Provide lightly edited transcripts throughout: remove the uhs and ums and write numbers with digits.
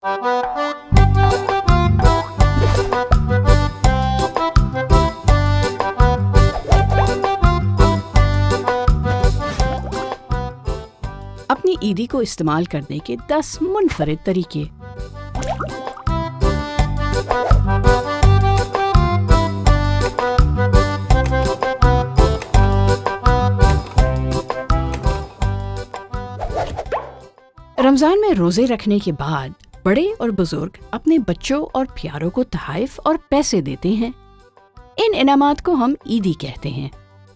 اپنی عیدی کو استعمال کرنے کے 10 منفرد طریقے۔ رمضان میں روزے رکھنے کے بعد بڑے اور بزرگ اپنے بچوں اور پیاروں کو تحائف اور پیسے دیتے ہیں۔ ان انعامات کو ہم عیدی کہتے ہیں۔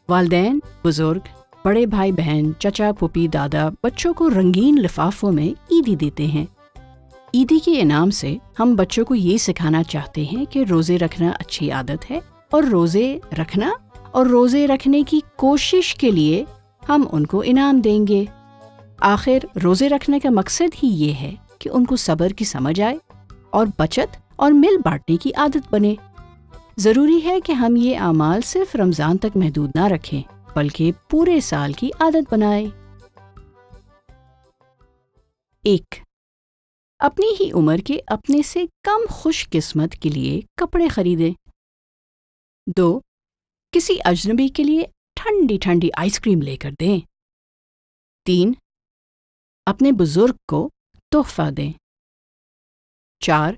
والدین، بزرگ، بڑے بھائی بہن، چچا پھوپھی دادا بچوں کو رنگین لفافوں میں عیدی دیتے ہیں۔ عیدی کے انعام سے ہم بچوں کو یہ سکھانا چاہتے ہیں کہ روزے رکھنا اچھی عادت ہے، اور روزے رکھنے کی کوشش کے لیے ہم ان کو انعام دیں گے۔ آخر روزے رکھنے کا مقصد ہی یہ ہے کہ ان کو صبر کی سمجھ آئے اور بچت اور مل بانٹنے کی عادت بنے۔ ضروری ہے کہ ہم یہ اعمال صرف رمضان تک محدود نہ رکھیں بلکہ پورے سال کی عادت بنائیں۔ 1. اپنی ہی عمر کے اپنے سے کم خوش قسمت کے لیے کپڑے خریدیں۔ 2. کسی اجنبی کے لیے ٹھنڈی ٹھنڈی آئس کریم لے کر دیں۔ 3. اپنے بزرگ کو تحفہ دیں۔ 4.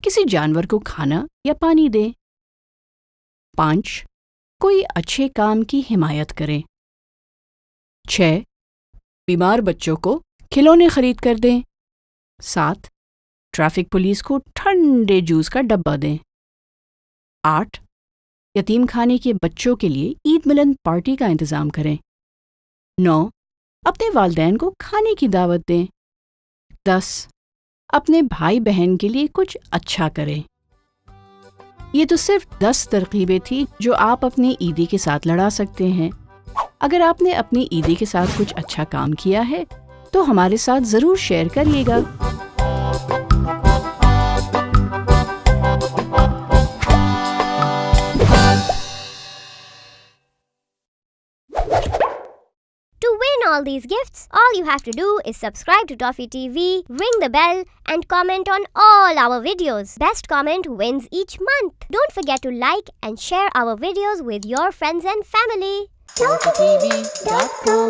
کسی جانور کو کھانا یا پانی دیں۔ 5. کوئی اچھے کام کی حمایت کریں۔ 6. بیمار بچوں کو کھلونے خرید کر دیں۔ 7. ٹریفک پولیس کو ٹھنڈے جوس کا ڈبہ دیں۔ 8. یتیم خانے کے بچوں کے لیے عید ملن پارٹی کا انتظام کریں۔ 9. اپنے والدین کو کھانے کی دعوت دیں۔ 10. اپنے بھائی بہن کے لیے کچھ اچھا کریں۔ یہ تو صرف 10 ترغیبیں تھیں جو آپ اپنی عیدی کے ساتھ لڑا سکتے ہیں۔ اگر آپ نے اپنی عیدی کے ساتھ کچھ اچھا کام کیا ہے تو ہمارے ساتھ ضرور شیئر کریے گا۔ To win all these gifts, all you have to do is subscribe to Toffee TV, ring the bell, and comment on all our videos. Best comment wins each month. Don't forget to like and share our videos with your friends and family. ToffeeTV.com